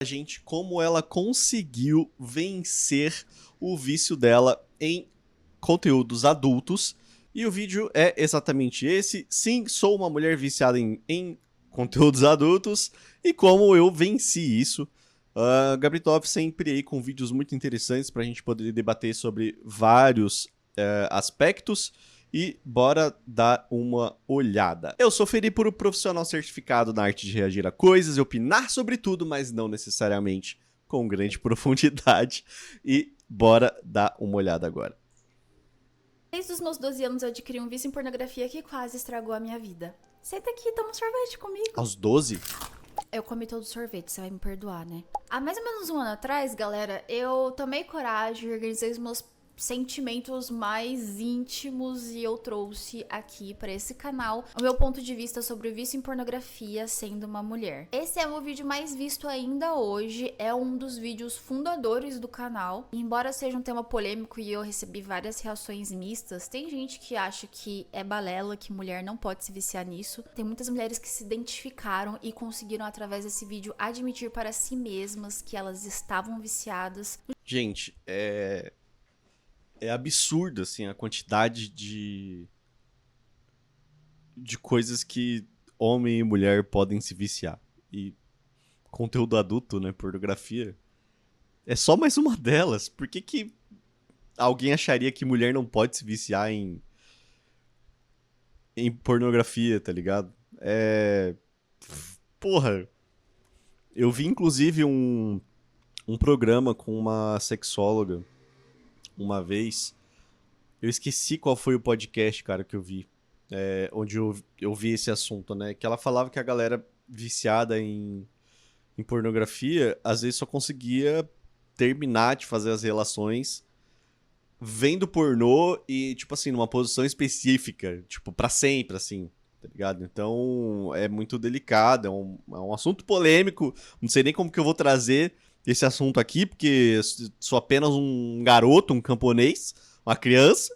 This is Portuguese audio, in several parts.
gente como ela conseguiu vencer o vício dela em conteúdos adultos. E o vídeo é exatamente esse. Sim, sou uma mulher viciada em conteúdos adultos. E como eu venci isso. Gabritov sempre aí com vídeos muito interessantes pra gente poder debater sobre vários aspectos. E bora dar uma olhada. Eu sou Felipe, o profissional certificado na arte de reagir a coisas e opinar sobre tudo, mas não necessariamente com grande profundidade. E bora dar uma olhada agora. Desde os meus 12 anos eu adquiri um vício em pornografia que quase estragou a minha vida. Senta aqui, toma um sorvete comigo. Aos 12? Eu comi todo o sorvete, você vai me perdoar, né? Há mais ou menos um ano atrás, galera, eu tomei coragem e organizei os meus sentimentos mais íntimos e eu trouxe aqui pra esse canal o meu ponto de vista sobre o vício em pornografia sendo uma mulher. Esse é o vídeo mais visto ainda hoje, é um dos vídeos fundadores do canal. E embora seja um tema polêmico e eu recebi várias reações mistas, tem gente que acha que é balela, que mulher não pode se viciar nisso. Tem muitas mulheres que se identificaram e conseguiram através desse vídeo admitir para si mesmas que elas estavam viciadas. Gente, é absurdo, assim, a quantidade de coisas que homem e mulher podem se viciar. E conteúdo adulto, né, pornografia, é só mais uma delas. Por que alguém acharia que mulher não pode se viciar em pornografia, tá ligado? Porra, eu vi inclusive um programa com uma sexóloga uma vez. Eu esqueci qual foi o podcast, cara, que eu vi. Onde eu vi esse assunto, né? Que ela falava que a galera viciada em pornografia, às vezes só conseguia terminar de fazer as relações vendo pornô e, tipo assim, numa posição específica, tipo, pra sempre, assim, tá ligado? Então, é muito delicado, é um assunto polêmico, não sei nem como que eu vou trazer esse assunto aqui, porque sou apenas um garoto, um camponês, uma criança,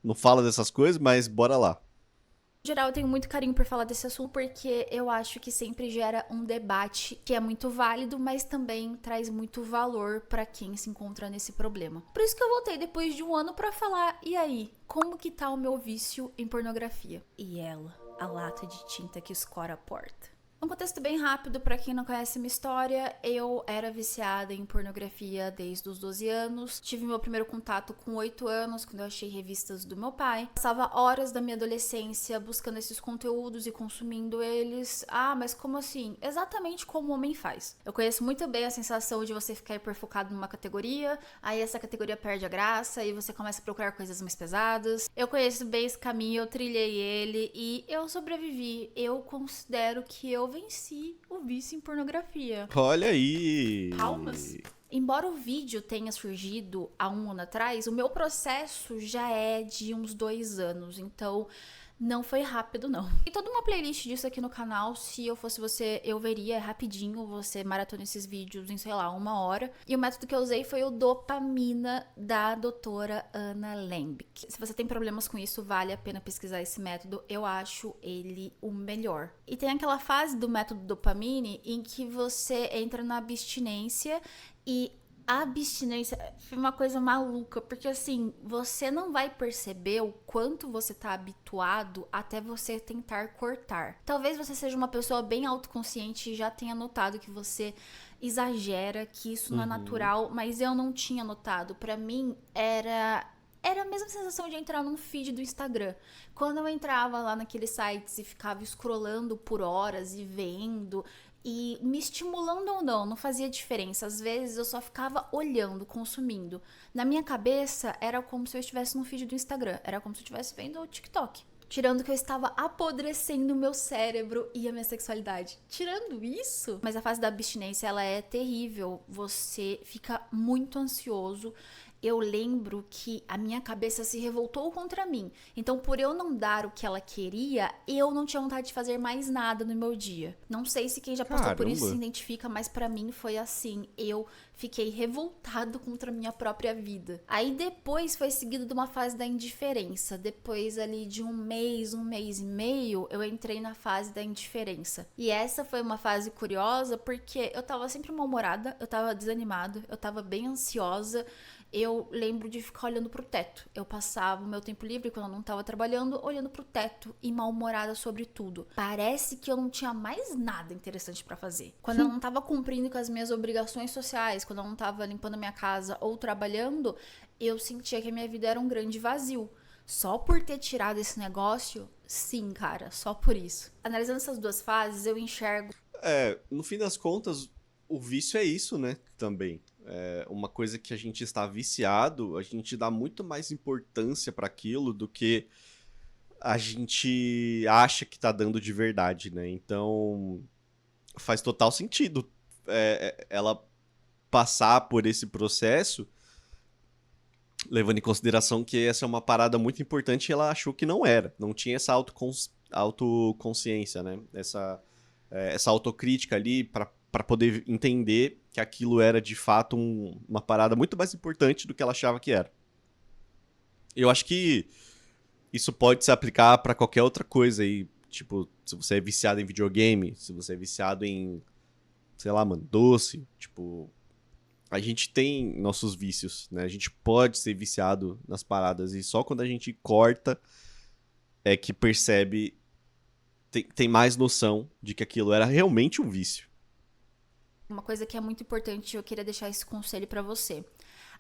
não fala dessas coisas, mas bora lá. Em geral, eu tenho muito carinho por falar desse assunto porque eu acho que sempre gera um debate que é muito válido, mas também traz muito valor pra quem se encontra nesse problema. Por isso que eu voltei depois de um ano pra falar, e aí, como que tá o meu vício em pornografia? E ela, a lata de tinta que escora a porta. Um contexto bem rápido para quem não conhece minha história, eu era viciada em pornografia desde os 12 anos. Tive meu primeiro contato com 8 anos, quando eu achei revistas do meu pai. Passava horas da minha adolescência buscando esses conteúdos e consumindo eles. Ah, mas como assim? Exatamente como o homem faz. Eu conheço muito bem a sensação de você ficar hiperfocado numa categoria, aí essa categoria perde a graça e você começa a procurar coisas mais pesadas. Eu conheço bem esse caminho, eu trilhei ele e eu sobrevivi. Eu considero que eu venci o vício em pornografia. Olha aí! Palmas. Embora o vídeo tenha surgido há um ano atrás, o meu processo já é de uns 2 anos, então não foi rápido, não. Tem toda uma playlist disso aqui no canal. Se eu fosse você, eu veria rapidinho. Você maratona esses vídeos em, sei lá, 1 hora. E o método que eu usei foi o dopamina da doutora Anna Lembke. Se você tem problemas com isso, vale a pena pesquisar esse método. Eu acho ele o melhor. E tem aquela fase do método dopamine em que você entra na abstinência e a abstinência foi uma coisa maluca, porque assim, você não vai perceber o quanto você tá habituado até você tentar cortar. Talvez você seja uma pessoa bem autoconsciente e já tenha notado que você exagera, que isso não é natural, mas eu não tinha notado. Pra mim, era a mesma sensação de entrar num feed do Instagram. Quando eu entrava lá naqueles sites e ficava scrollando por horas e vendo e me estimulando ou não fazia diferença. Às vezes eu só ficava olhando, consumindo. Na minha cabeça era como se eu estivesse no feed do Instagram, era como se eu estivesse vendo o TikTok. Tirando que eu estava apodrecendo o meu cérebro e a minha sexualidade. Tirando isso, mas a fase da abstinência ela é terrível. Você fica muito ansioso eu lembro que a minha cabeça se revoltou contra mim. Então, por eu não dar o que ela queria, eu não tinha vontade de fazer mais nada no meu dia. Não sei se quem já passou por isso se Caramba. identifica, mas pra mim foi assim. Eu fiquei revoltado contra a minha própria vida. Aí depois foi seguido de uma fase da indiferença. Depois ali de um mês e meio, eu entrei na fase da indiferença. E essa foi uma fase curiosa porque eu tava sempre mal-humorada, eu tava desanimada, eu tava bem ansiosa. Eu lembro de ficar olhando pro teto. Eu passava o meu tempo livre, quando eu não tava trabalhando, olhando pro teto e mal-humorada sobre tudo. Parece que eu não tinha mais nada interessante pra fazer. Quando eu não tava cumprindo com as minhas obrigações sociais, quando eu não tava limpando a minha casa ou trabalhando, eu sentia que a minha vida era um grande vazio. Só por ter tirado esse negócio, sim, cara, só por isso. Analisando essas duas fases, eu enxergo. No fim das contas, o vício é isso, né? Também. É uma coisa que a gente está viciado, a gente dá muito mais importância para aquilo do que a gente acha que tá dando de verdade, né? Então, faz total sentido ela passar por esse processo, levando em consideração que essa é uma parada muito importante e ela achou que não era. Não tinha essa autoconsciência, né? Essa autocrítica ali para poder entender que aquilo era de fato uma parada muito mais importante do que ela achava que era. Eu acho que isso pode se aplicar para qualquer outra coisa aí. Tipo, se você é viciado em videogame, se você é viciado em, sei lá, mano, doce. Tipo, a gente tem nossos vícios, né? A gente pode ser viciado nas paradas e só quando a gente corta é que percebe, tem mais noção de que aquilo era realmente um vício. Uma coisa que é muito importante, eu queria deixar esse conselho pra você.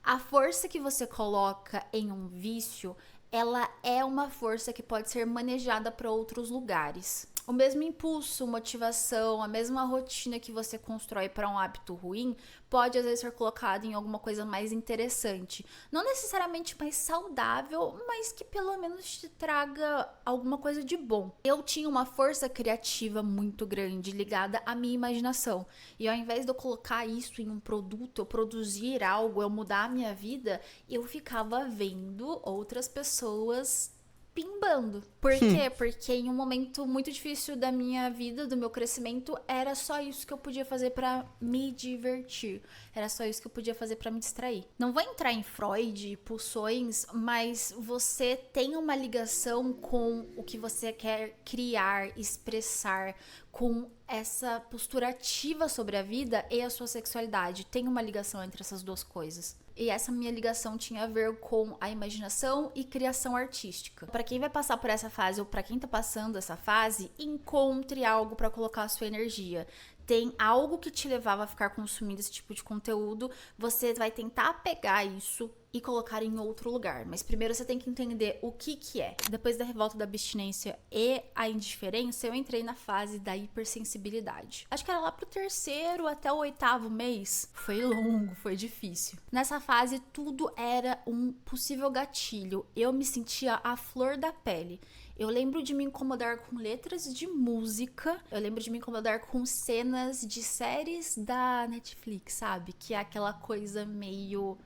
A força que você coloca em um vício, ela é uma força que pode ser manejada para outros lugares. O mesmo impulso, motivação, a mesma rotina que você constrói para um hábito ruim pode às vezes ser colocado em alguma coisa mais interessante. Não necessariamente mais saudável, mas que pelo menos te traga alguma coisa de bom. Eu tinha uma força criativa muito grande ligada à minha imaginação. E ao invés de eu colocar isso em um produto, eu produzir algo, eu mudar a minha vida, eu ficava vendo outras pessoas pimbando. Por quê? Porque em um momento muito difícil da minha vida, do meu crescimento, era só isso que eu podia fazer pra me divertir. Era só isso que eu podia fazer pra me distrair. Não vou entrar em Freud, pulsões, mas você tem uma ligação com o que você quer criar, expressar, com essa postura ativa sobre a vida e a sua sexualidade. Tem uma ligação entre essas duas coisas. E essa minha ligação tinha a ver com a imaginação e criação artística. Para quem vai passar por essa fase ou para quem tá passando essa fase, encontre algo para colocar a sua energia. Tem algo que te levava a ficar consumindo esse tipo de conteúdo, você vai tentar pegar isso e colocar em outro lugar. Mas primeiro você tem que entender o que que é. Depois da revolta da abstinência e a indiferença, eu entrei na fase da hipersensibilidade. Acho que era lá pro terceiro até o 8º mês. Foi longo, foi difícil. Nessa fase, tudo era um possível gatilho. Eu me sentia à flor da pele. Eu lembro de me incomodar com letras de música. Eu lembro de me incomodar com cenas de séries da Netflix, sabe? Que é aquela coisa meio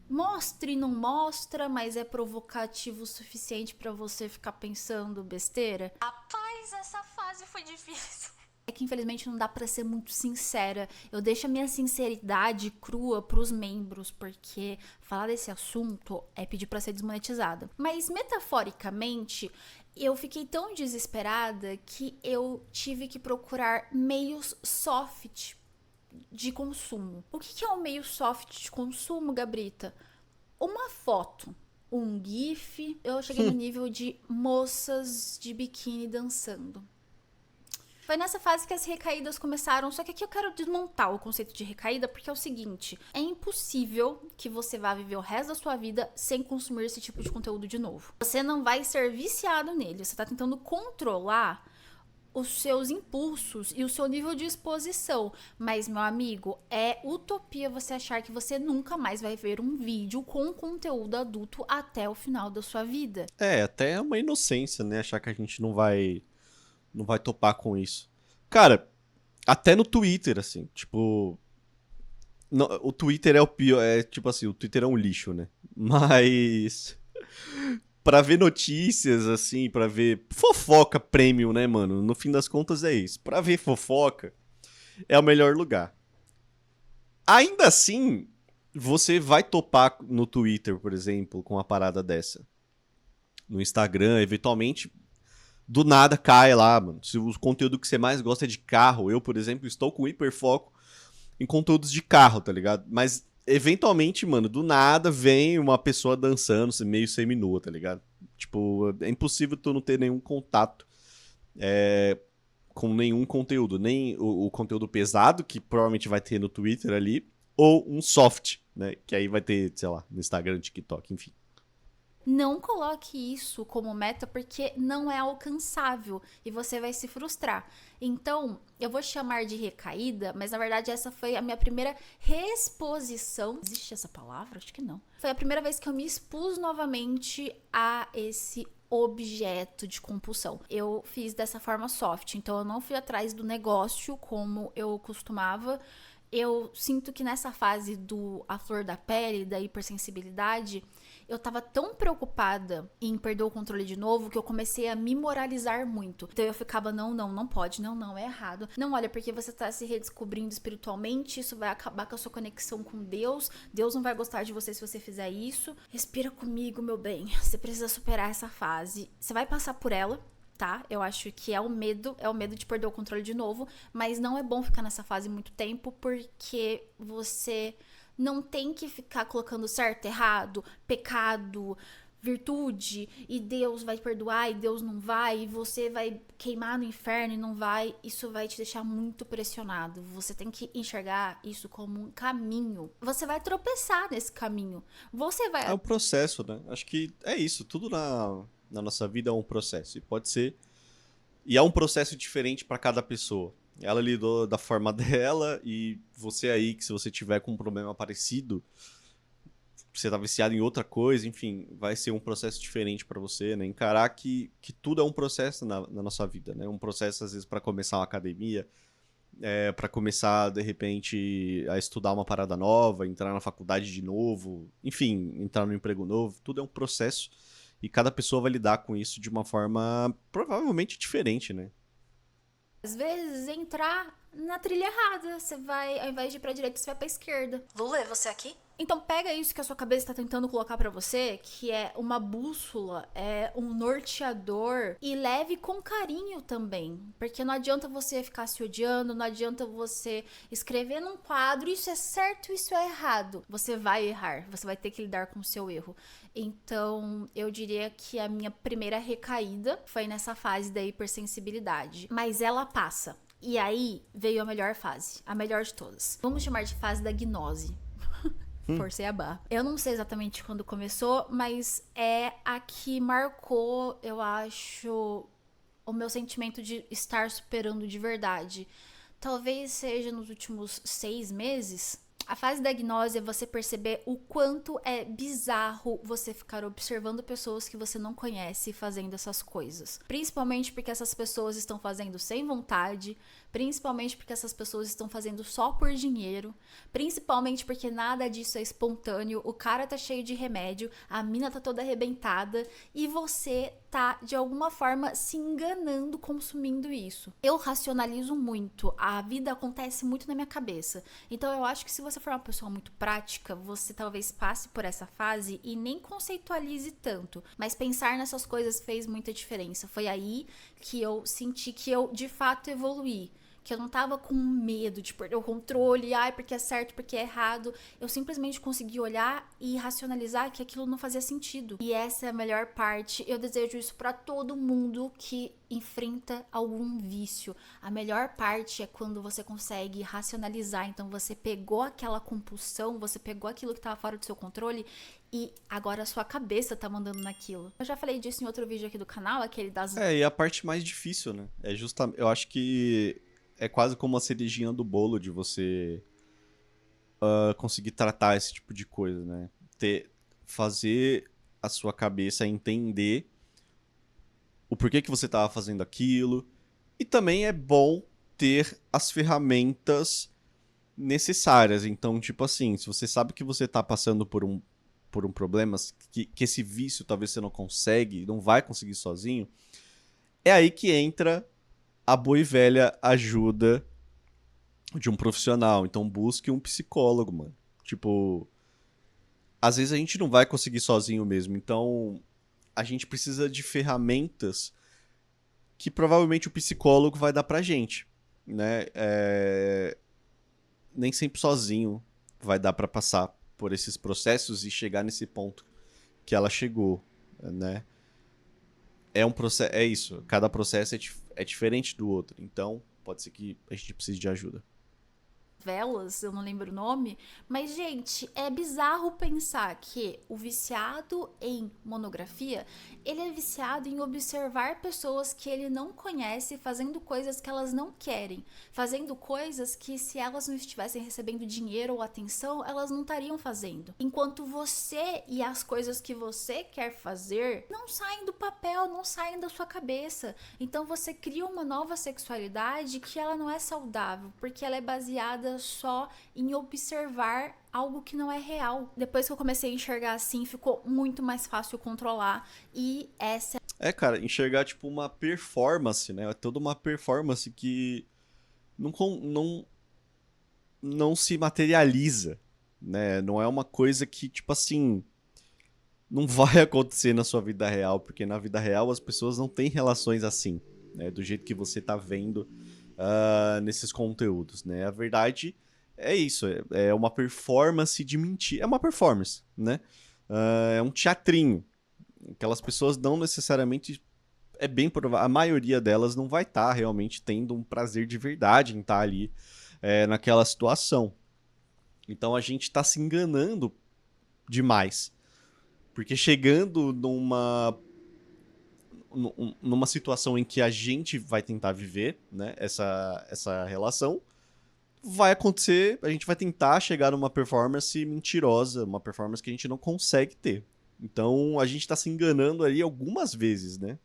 mostra e não mostra, mas é provocativo o suficiente pra você ficar pensando besteira. Rapaz, essa fase foi difícil. É que infelizmente não dá pra ser muito sincera. Eu deixo a minha sinceridade crua pros membros, porque falar desse assunto é pedir pra ser desmonetizada. Mas metaforicamente, eu fiquei tão desesperada que eu tive que procurar meios soft de consumo. O que é um meio soft de consumo, Gabrita? Uma foto, um GIF. Eu cheguei no nível de moças de biquíni dançando. Foi nessa fase que as recaídas começaram, só que aqui eu quero desmontar o conceito de recaída, porque é o seguinte, é impossível que você vá viver o resto da sua vida sem consumir esse tipo de conteúdo de novo. Você não vai ser viciado nele, você tá tentando controlar os seus impulsos e o seu nível de exposição. Mas, meu amigo, é utopia você achar que você nunca mais vai ver um vídeo com conteúdo adulto até o final da sua vida. Até é uma inocência, né? Achar que a gente não vai topar com isso. Cara, até no Twitter, assim, tipo, O Twitter é o pior. É tipo assim, o Twitter é um lixo, né? Mas. Pra ver notícias, assim, pra ver fofoca premium, né, mano? No fim das contas é isso. Pra ver fofoca é o melhor lugar. Ainda assim, você vai topar no Twitter, por exemplo, com uma parada dessa. No Instagram, eventualmente, do nada cai lá, mano. Se o conteúdo que você mais gosta é de carro, eu, por exemplo, estou com hiperfoco em conteúdos de carro, tá ligado? Mas, eventualmente, mano, do nada vem uma pessoa dançando meio seminua, tá ligado? Tipo, é impossível tu não ter nenhum contato com nenhum conteúdo. Nem o conteúdo pesado, que provavelmente vai ter no Twitter ali, ou um soft, né? Que aí vai ter, sei lá, no Instagram, TikTok, enfim. Não coloque isso como meta porque não é alcançável e você vai se frustrar. Então, eu vou chamar de recaída, mas na verdade essa foi a minha primeira reexposição. Existe essa palavra? Acho que não. Foi a primeira vez que eu me expus novamente a esse objeto de compulsão. Eu fiz dessa forma soft, então eu não fui atrás do negócio como eu costumava. Eu sinto que nessa fase do a flor da pele, da hipersensibilidade, eu tava tão preocupada em perder o controle de novo que eu comecei a me moralizar muito. Então eu ficava, não pode, não, é errado. Não, olha, porque você tá se redescobrindo espiritualmente, isso vai acabar com a sua conexão com Deus. Deus não vai gostar de você se você fizer isso. Respira comigo, meu bem. Você precisa superar essa fase. Você vai passar por ela. Tá? Eu acho que é o medo de perder o controle de novo, mas não é bom ficar nessa fase muito tempo, porque você não tem que ficar colocando certo, errado, pecado, virtude, e Deus vai perdoar e Deus não vai, e você vai queimar no inferno e não vai. Isso vai te deixar muito pressionado. Você tem que enxergar isso como um caminho. Você vai tropeçar nesse caminho. Você É vai um processo, né? Acho que é isso. Tudo na nossa vida é um processo. E pode ser. E é um processo diferente para cada pessoa. Ela lidou da forma dela e você aí, que se você tiver com um problema parecido, você tá viciado em outra coisa, enfim, vai ser um processo diferente para você, né? Encarar que tudo é um processo na nossa vida, né? Um processo, às vezes, para começar uma academia, para começar, de repente, a estudar uma parada nova, entrar na faculdade de novo, enfim, entrar no emprego novo, tudo é um processo e cada pessoa vai lidar com isso de uma forma provavelmente diferente, né? às vezes entrar na trilha errada. Você vai, ao invés de ir pra direita, você vai pra esquerda. Lula, é você aqui? Então pega isso que a sua cabeça está tentando colocar pra você, que é uma bússola, é um norteador, e leve com carinho também, porque não adianta você ficar se odiando, não adianta você escrever num quadro, isso é certo, isso é errado. Você vai errar, você vai ter que lidar com o seu erro. Então, eu diria que a minha primeira recaída foi nessa fase da hipersensibilidade, mas ela passa. E aí veio a melhor fase, a melhor de todas. Vamos chamar de fase da gnose. Forcei a barra. Eu não sei exatamente quando começou, mas é a que marcou, eu acho, o meu sentimento de estar superando de verdade. Talvez seja nos últimos 6 meses. A fase da gnose é você perceber o quanto é bizarro você ficar observando pessoas que você não conhece fazendo essas coisas. Principalmente porque essas pessoas estão fazendo sem vontade, principalmente porque essas pessoas estão fazendo só por dinheiro, principalmente porque nada disso é espontâneo, o cara tá cheio de remédio, a mina tá toda arrebentada e você tá de alguma forma se enganando consumindo isso. Eu racionalizo muito, a vida acontece muito na minha cabeça. Então eu acho que se você for uma pessoa muito prática, você talvez passe por essa fase e nem conceitualize tanto, mas pensar nessas coisas fez muita diferença. Foi aí que eu senti que eu de fato evoluí. Que eu não tava com medo de perder o controle, ai, porque é certo, porque é errado. Eu simplesmente consegui olhar e racionalizar que aquilo não fazia sentido. E essa é a melhor parte. Eu desejo isso pra todo mundo que enfrenta algum vício. A melhor parte é quando você consegue racionalizar. Então você pegou aquela compulsão, você pegou aquilo que tava fora do seu controle e agora a sua cabeça tá mandando naquilo. Eu já falei disso em outro vídeo aqui do canal, aquele das... E a parte mais difícil, né? É justamente, eu acho que é quase como a cerejinha do bolo de você conseguir tratar esse tipo de coisa, né? Fazer a sua cabeça entender o porquê que você estava fazendo aquilo. E também é bom ter as ferramentas necessárias. Então, tipo assim, se você sabe que você tá passando por um problema, que esse vício talvez você não consegue, não vai conseguir sozinho, é aí que entra a boa e velha ajuda de um profissional. Então busque um psicólogo, mano. Tipo, às vezes a gente não vai conseguir sozinho mesmo. Então a gente precisa de ferramentas que provavelmente o psicólogo vai dar pra gente, né? Nem sempre sozinho vai dar pra passar por esses processos e chegar nesse ponto que ela chegou, né? É um processo, é isso. Cada processo é diferente do outro. Então pode ser que a gente precise de ajuda. Velas, eu não lembro o nome, mas gente, é bizarro pensar que o viciado em monografia, ele é viciado em observar pessoas que ele não conhece fazendo coisas que elas não querem, fazendo coisas que se elas não estivessem recebendo dinheiro ou atenção, elas não estariam fazendo. Enquanto você e as coisas que você quer fazer não saem do papel, não saem da sua cabeça. Então você cria uma nova sexualidade que ela não é saudável, porque ela é baseada só em observar algo que não é real. Depois que eu comecei a enxergar assim, ficou muito mais fácil controlar. E essa Cara, enxergar tipo uma performance, né? É toda uma performance que não, não se materializa, né? Não é uma coisa que, tipo assim, não vai acontecer na sua vida real, porque na vida real as pessoas não têm relações assim, né? Do jeito que você tá vendo nesses conteúdos, né? A verdade é isso, é uma performance de mentira. É uma performance, né? É um teatrinho. Aquelas pessoas não necessariamente. É bem provável. A maioria delas não vai estar realmente tendo um prazer de verdade em estar ali naquela situação. Então a gente está se enganando demais. Porque chegando numa situação em que a gente vai tentar viver, né, essa relação, vai acontecer, a gente vai tentar chegar numa performance mentirosa, uma performance que a gente não consegue ter. Então a gente tá se enganando ali algumas vezes, né?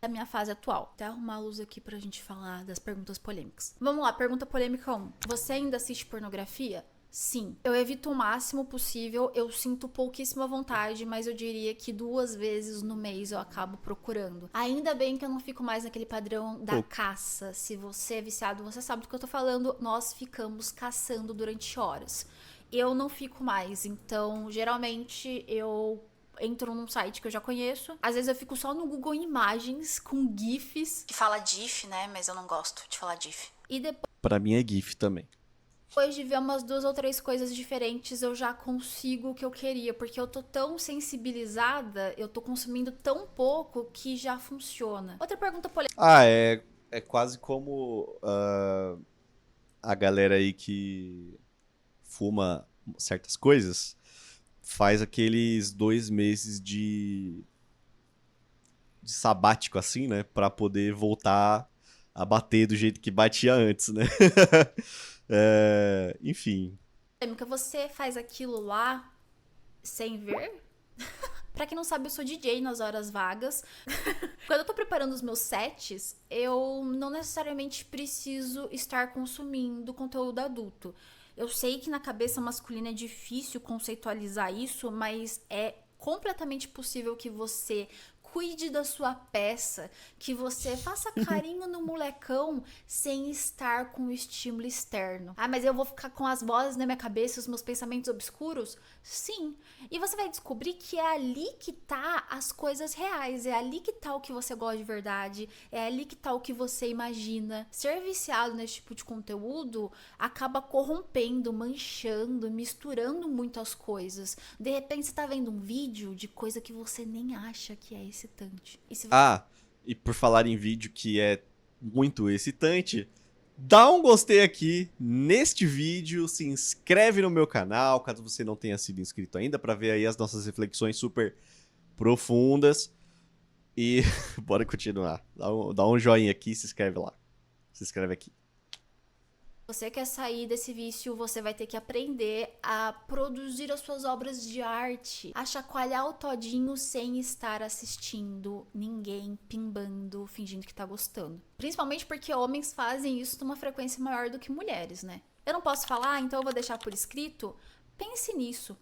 é a minha fase atual. Até arrumar a luz aqui pra gente falar das perguntas polêmicas. Vamos lá, pergunta polêmica 1. Você ainda assiste pornografia? Sim. Eu evito o máximo possível, eu sinto pouquíssima vontade, mas eu diria que 2 vezes no mês eu acabo procurando. Ainda bem que eu não fico mais naquele padrão da caça. Se você é viciado, você sabe do que eu tô falando, nós ficamos caçando durante horas. Eu não fico mais, então geralmente eu entro num site que eu já conheço. Às vezes eu fico só no Google Imagens com GIFs. Que fala GIF, né? Mas eu não gosto de falar GIF. E Pra mim é GIF também. depois de ver umas 2 ou 3 coisas diferentes, eu já consigo o que eu queria. Porque eu tô tão sensibilizada, eu tô consumindo tão pouco que já funciona. Outra pergunta polêmica. É quase como a galera aí que fuma certas coisas faz aqueles 2 meses de sabático, assim, né? Pra poder voltar a bater do jeito que batia antes, né? Enfim. Você faz aquilo lá sem ver? Pra quem não sabe, eu sou DJ nas horas vagas. Quando eu tô preparando os meus sets, eu não necessariamente preciso estar consumindo conteúdo adulto. Eu sei que na cabeça masculina é difícil conceitualizar isso, mas é completamente possível que você cuide da sua peça, que você faça carinho no molecão sem estar com o estímulo externo. Ah, mas eu vou ficar com as vozes na minha cabeça e os meus pensamentos obscuros? Sim. E você vai descobrir que é ali que tá as coisas reais, é ali que tá o que você gosta de verdade, é ali que tá o que você imagina. Ser viciado nesse tipo de conteúdo acaba corrompendo, manchando, misturando muito as coisas. De repente você tá vendo um vídeo de coisa que você nem acha que é excitante. E por falar em vídeo que é muito excitante, dá um gostei aqui neste vídeo, se inscreve no meu canal, caso você não tenha sido inscrito ainda, para ver aí as nossas reflexões super profundas. E bora continuar. Dá um joinha aqui e se inscreve lá. Se inscreve aqui. Você quer sair desse vício, você vai ter que aprender a produzir as suas obras de arte, a chacoalhar o todinho sem estar assistindo ninguém pimbando, fingindo que tá gostando. Principalmente porque homens fazem isso numa frequência maior do que mulheres, né? Eu não posso falar, então eu vou deixar por escrito. Pense nisso.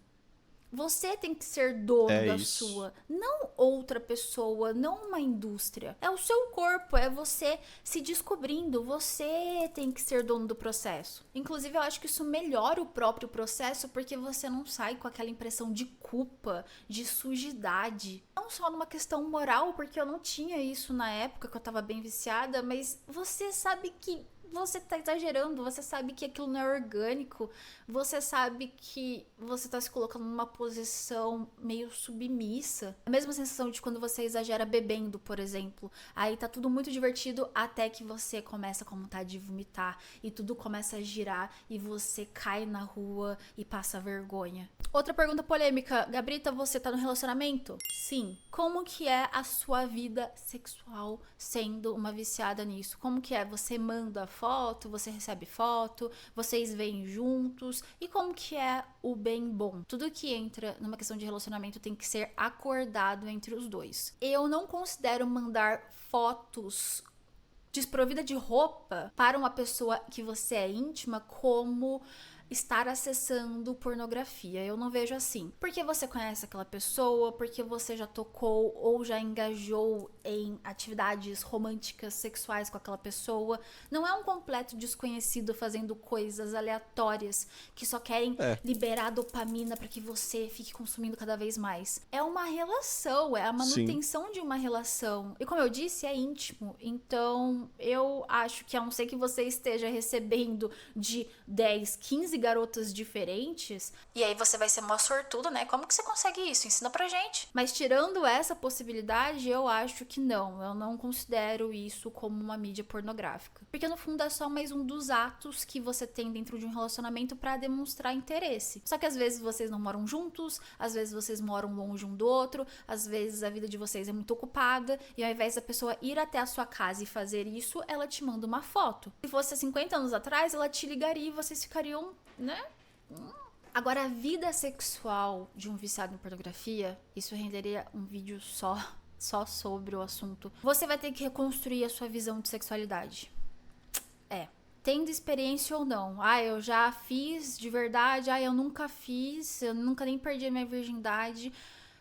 Você tem que ser dono É da isso. sua, não outra pessoa, não uma indústria. É o seu corpo, é você se descobrindo, você tem que ser dono do processo. Inclusive, eu acho que isso melhora o próprio processo porque você não sai com aquela impressão de culpa, de sujidade. Não só numa questão moral, porque eu não tinha isso na época que eu tava bem viciada, mas você sabe que você tá exagerando, você sabe que aquilo não é orgânico, você sabe que você tá se colocando numa posição meio submissa. A mesma sensação de quando você exagera bebendo, por exemplo. Aí tá tudo muito divertido até que você começa com vontade de vomitar e tudo começa a girar e você cai na rua e passa vergonha. Outra pergunta polêmica. Gabrita, você tá no relacionamento? Sim. Como que é a sua vida sexual sendo uma viciada nisso? Como que é? Você manda foto, você recebe foto, vocês vêm juntos? E como que é o bem bom? Tudo que entra numa questão de relacionamento tem que ser acordado entre os dois. Eu não considero mandar fotos desprovida de roupa para uma pessoa que você é íntima como estar acessando pornografia. Eu não vejo assim. Porque você conhece aquela pessoa, porque você já tocou ou já engajou em atividades românticas, sexuais com aquela pessoa. Não é um completo desconhecido fazendo coisas aleatórias que só querem liberar dopamina para que você fique consumindo cada vez mais. É uma relação, é a manutenção de uma relação. E como eu disse, é íntimo. Então, eu acho que a não ser que você esteja recebendo de 10, 15 garotas diferentes, e aí você vai ser uma sortuda, né? Como que você consegue isso? Ensina pra gente. Mas tirando essa possibilidade, eu acho que não. Eu não considero isso como uma mídia pornográfica. Porque no fundo é só mais um dos atos que você tem dentro de um relacionamento pra demonstrar interesse. Só que às vezes vocês não moram juntos, às vezes vocês moram longe um do outro, às vezes a vida de vocês é muito ocupada, e ao invés da pessoa ir até a sua casa e fazer isso, ela te manda uma foto. Se fosse 50 anos atrás, ela te ligaria e vocês ficariam, né? Agora, a vida sexual de um viciado em pornografia, isso renderia um vídeo só sobre o assunto. Você vai ter que reconstruir a sua visão de sexualidade. Tendo experiência ou não. Eu já fiz de verdade. Eu nunca fiz. Eu nunca nem perdi a minha virgindade.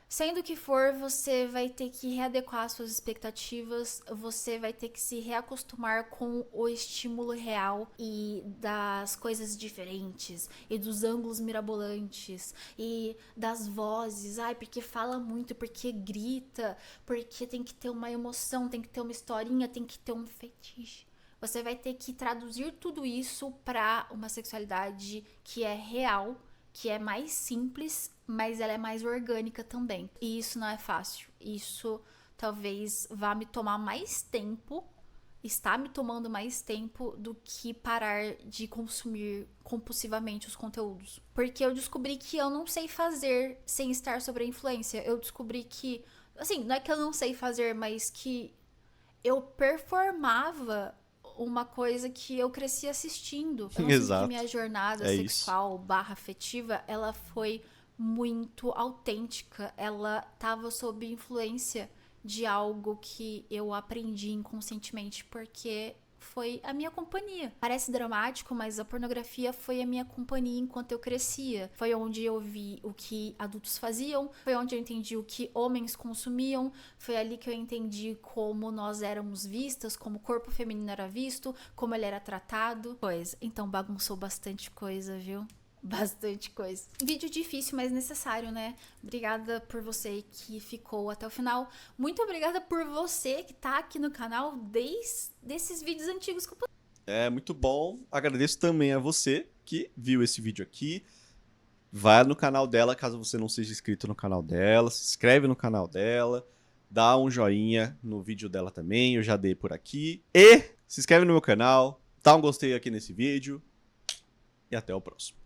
Sendo que for, você vai ter que readequar suas expectativas, você vai ter que se reacostumar com o estímulo real e das coisas diferentes, e dos ângulos mirabolantes, e das vozes, porque fala muito, porque grita, porque tem que ter uma emoção, tem que ter uma historinha, tem que ter um fetiche. Você vai ter que traduzir tudo isso para uma sexualidade que é real, que é mais simples, mas ela é mais orgânica também. E isso não é fácil. Isso talvez vá me tomar mais tempo, está me tomando mais tempo do que parar de consumir compulsivamente os conteúdos. Porque eu descobri que eu não sei fazer sem estar sob a influência. Eu descobri que, assim, não é que eu não sei fazer, mas que eu performava uma coisa que eu cresci assistindo. Eu não sinto que minha jornada sexual / afetiva, ela foi muito autêntica. Ela tava sob influência de algo que eu aprendi inconscientemente, porque foi a minha companhia. Parece dramático, mas a pornografia foi a minha companhia enquanto eu crescia. Foi onde eu vi o que adultos faziam, foi onde eu entendi o que homens consumiam, foi ali que eu entendi como nós éramos vistas, como o corpo feminino era visto, como ele era tratado. Então bagunçou bastante coisa, viu? Bastante coisa. Vídeo difícil, mas necessário, né? Obrigada por você que ficou até o final. Muito obrigada por você que tá aqui no canal desde esses vídeos antigos que eu... É muito bom. Agradeço também a você que viu esse vídeo aqui. Vai no canal dela, caso você não seja inscrito no canal dela. Se inscreve no canal dela. Dá um joinha no vídeo dela também. Eu já dei por aqui. E se inscreve no meu canal. Dá um gostei aqui nesse vídeo. E até o próximo.